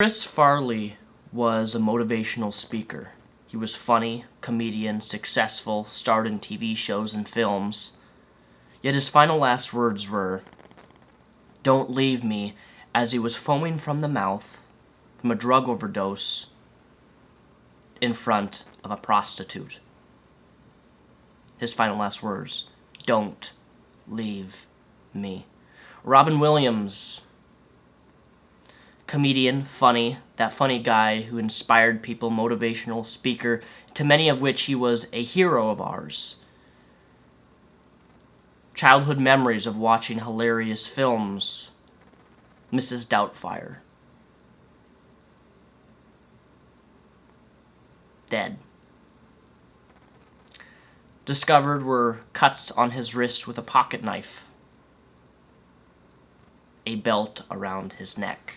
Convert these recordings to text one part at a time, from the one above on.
Chris Farley was a motivational speaker. He was funny, comedian, successful, starred in TV shows and films. Yet his final last words were, "Don't leave me," as he was foaming from the mouth from a drug overdose in front of a prostitute. His final last words, "Don't leave me." Robin Williams, comedian, funny, that funny guy who inspired people, motivational speaker, to many of which he was a hero of ours. Childhood memories of watching hilarious films. Mrs. Doubtfire. Dead. Discovered were cuts on his wrist with a pocket knife. A belt around his neck.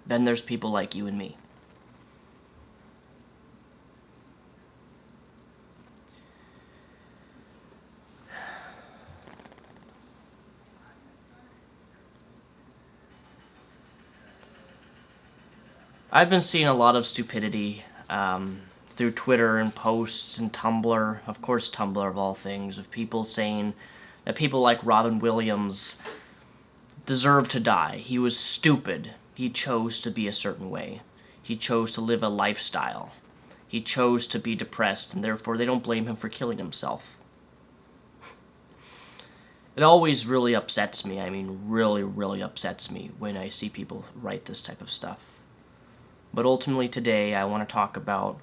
Then there's people like you and me. I've been seeing a lot of stupidity through Twitter and posts and Tumblr, of course Tumblr of all things, of people saying that people like Robin Williams deserve to die. He was stupid. He chose to be a certain way. He chose to live a lifestyle. He chose to be depressed, and therefore they don't blame him for killing himself. It always really upsets me. I mean, really, really upsets me when I see people write this type of stuff. But ultimately today, I want to talk about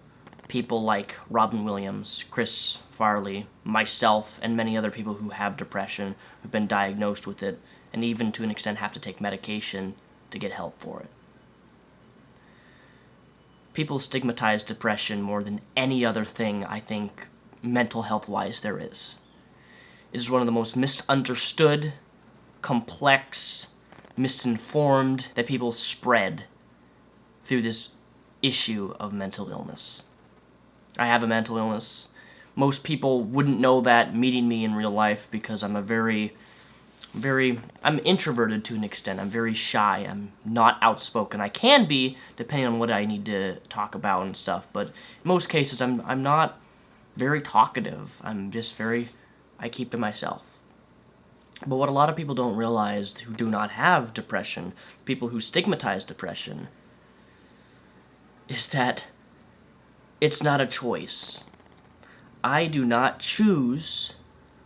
people like Robin Williams, Chris Farley, myself, and many other people who have depression, who've been diagnosed with it, and even to an extent have to take medication to get help for it. People stigmatize depression more than any other thing, I think, mental health-wise there is. It is one of the most misunderstood, complex, misinformed that people spread through this issue of mental illness. I have a mental illness. Most people wouldn't know that meeting me in real life because I'm I'm introverted to an extent. I'm very shy. I'm not outspoken. I can be, depending on what I need to talk about and stuff, but in most cases I'm not very talkative. I keep to myself. But what a lot of people don't realize who do not have depression, people who stigmatize depression, is that it's not a choice. I do not choose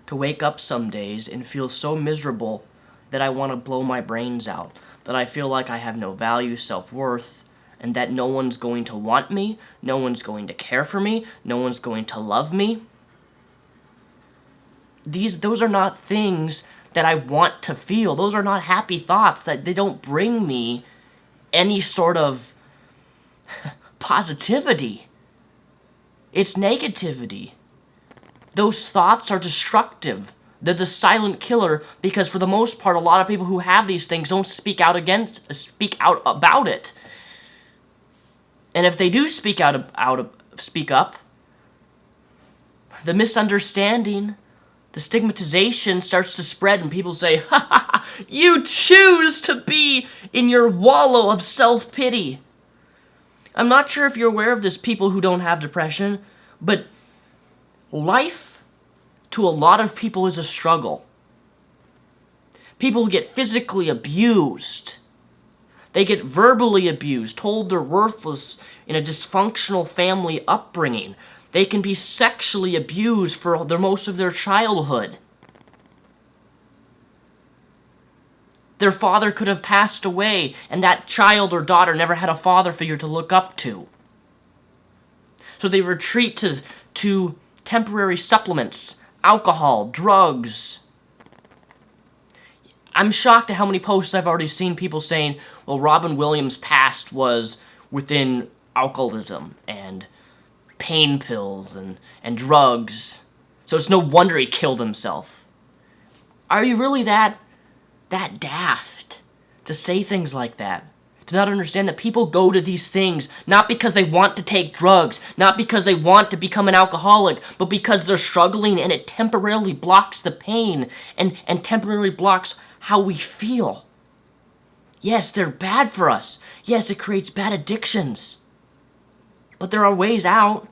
to wake up some days and feel so miserable that I want to blow my brains out, that I feel like I have no value, self-worth, and that no one's going to want me, no one's going to care for me, no one's going to love me. Those are not things that I want to feel. Those are not happy thoughts. That they don't bring me any sort of positivity. It's negativity. Those thoughts are destructive. They're the silent killer because for the most part, a lot of people who have these things don't speak out about it. And if they do speak up, the misunderstanding, the stigmatization starts to spread and people say, "Ha ha ha, you choose to be in your wallow of self-pity." I'm not sure if you're aware of this, people who don't have depression, but life to a lot of people is a struggle. People get physically abused. They get verbally abused, told they're worthless in a dysfunctional family upbringing. They can be sexually abused for most of their childhood. Their father could have passed away, and that child or daughter never had a father figure to look up to. So they retreat to temporary supplements, alcohol, drugs. I'm shocked at how many posts I've already seen people saying, well, Robin Williams' past was within alcoholism and pain pills and drugs, so it's no wonder he killed himself. Are you really that daft to say things like that? to not understand that people go to these things not because they want to take drugs, not because they want to become an alcoholic, but because they're struggling and it temporarily blocks the pain and temporarily blocks how we feel. Yes, they're bad for us. Yes, it creates bad addictions. But there are ways out.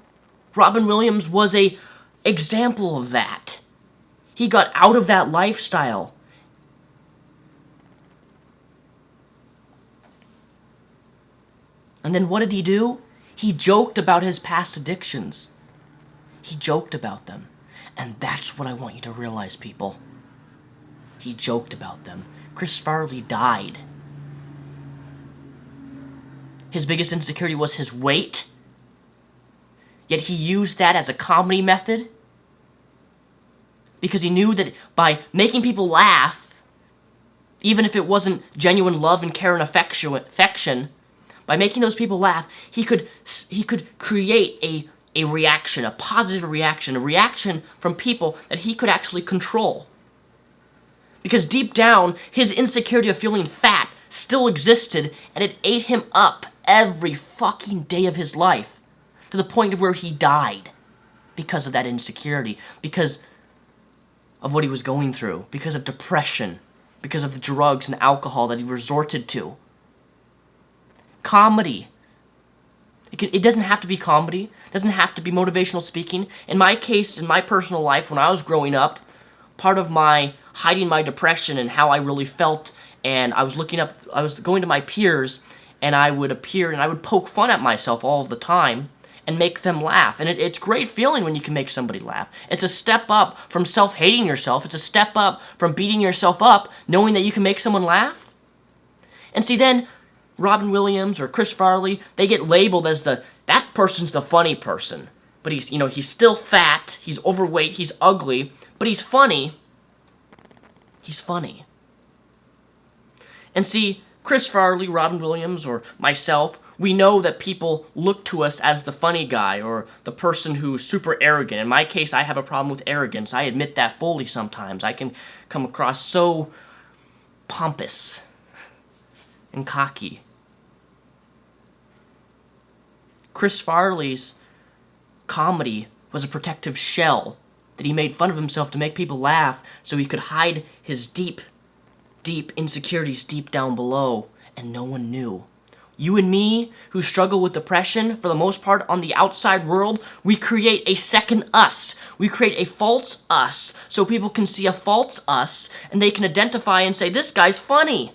Robin Williams was an example of that. He got out of that lifestyle. And then what did he do? He joked about his past addictions. He joked about them. And that's what I want you to realize, people. He joked about them. Chris Farley died. His biggest insecurity was his weight. Yet he used that as a comedy method. Because he knew that by making people laugh, even if it wasn't genuine love and care and affection, by making those people laugh, he could create a reaction, a positive reaction, a reaction from people that he could actually control. Because deep down, his insecurity of feeling fat still existed, and it ate him up every fucking day of his life, to the point of where he died because of that insecurity, because of what he was going through, because of depression, because of the drugs and alcohol that he resorted to. Comedy. It doesn't have to be comedy. It doesn't have to be motivational speaking. In my case, in my personal life, when I was growing up, part of my hiding my depression and how I really felt, and I was going to my peers, and I would appear and I would poke fun at myself all of the time and make them laugh. And it's a great feeling when you can make somebody laugh. It's a step up from self-hating yourself. It's a step up from beating yourself up, knowing that you can make someone laugh. And see, then Robin Williams or Chris Farley, they get labeled as that person's the funny person. But he's still fat, he's overweight, he's ugly, but he's funny. He's funny. And see, Chris Farley, Robin Williams, or myself, we know that people look to us as the funny guy or the person who's super arrogant. In my case, I have a problem with arrogance. I admit that fully sometimes. I can come across so pompous and cocky. Chris Farley's comedy was a protective shell that he made fun of himself to make people laugh so he could hide his deep, deep insecurities deep down below, and no one knew. You and me, who struggle with depression, for the most part on the outside world, we create a second us. We create a false us so people can see a false us and they can identify and say, this guy's funny.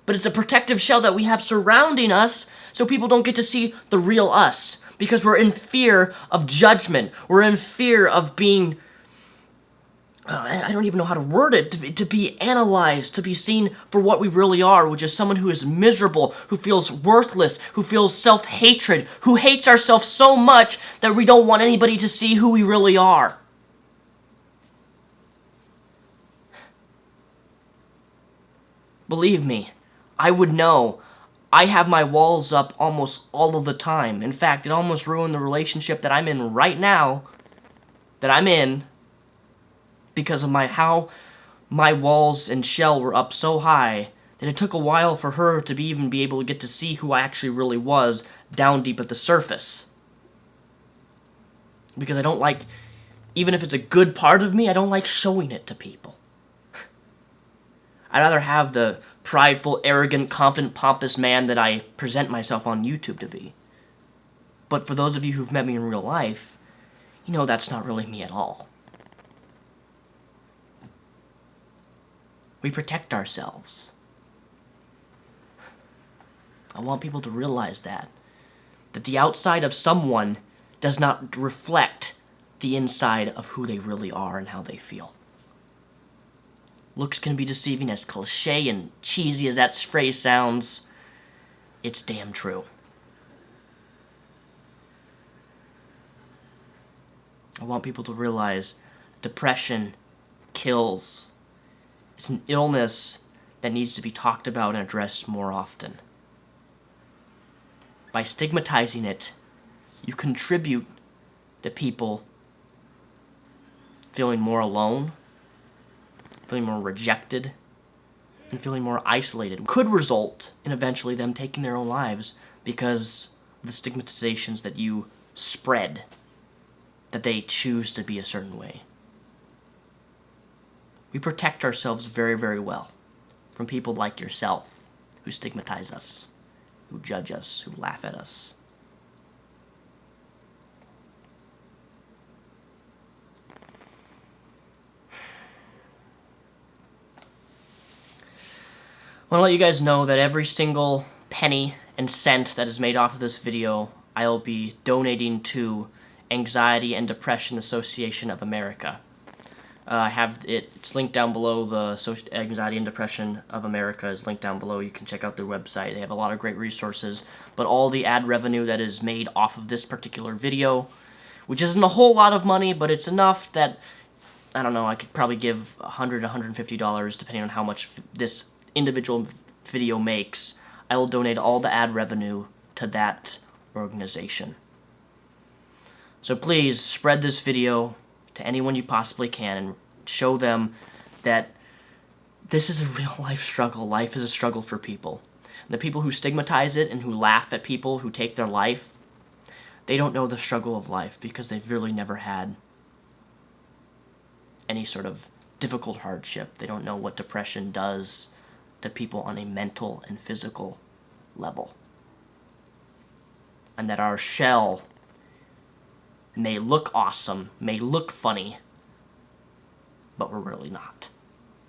But it's a protective shell that we have surrounding us so people don't get to see the real us. Because we're in fear of judgment. We're in fear of being, I don't even know how to word it, to be analyzed, to be seen for what we really are, which is someone who is miserable, who feels worthless, who feels self-hatred, who hates ourselves so much that we don't want anybody to see who we really are. Believe me, I would know. I have my walls up almost all of the time. In fact, it almost ruined the relationship that I'm in right now, because of how my walls and shell were up so high that it took a while for her to even be able to get to see who I actually really was down deep at the surface. Because I don't like, even if it's a good part of me, I don't like showing it to people. I'd rather have the prideful, arrogant, confident, pompous man that I present myself on YouTube to be. But for those of you who've met me in real life, you know that's not really me at all. We protect ourselves. I want people to realize that the outside of someone does not reflect the inside of who they really are and how they feel. Looks can be deceiving, as cliche and cheesy as that phrase sounds. It's damn true. I want people to realize depression kills. It's an illness that needs to be talked about and addressed more often. By stigmatizing it, you contribute to people feeling more alone, feeling more rejected, and feeling more isolated could result in eventually them taking their own lives because of the stigmatizations that you spread, that they choose to be a certain way. We protect ourselves very, very well from people like yourself who stigmatize us, who judge us, who laugh at us. I want to let you guys know that every single penny and cent that is made off of this video, I'll be donating to Anxiety and Depression Association of America. I have it's linked down below. The Anxiety and Depression of America is linked down below. You can check out their website. They have a lot of great resources. But all the ad revenue that is made off of this particular video, which isn't a whole lot of money, but it's enough that, I don't know, I could probably give $100, $150, depending on how much this individual video makes. I will donate all the ad revenue to that organization. So please spread this video to anyone you possibly can and show them that this is a real life struggle. Life is a struggle for people. And the people who stigmatize it and who laugh at people who take their life, they don't know the struggle of life because they've really never had any sort of difficult hardship. They don't know what depression does to people on a mental and physical level. And that our shell may look awesome, may look funny, but we're really not.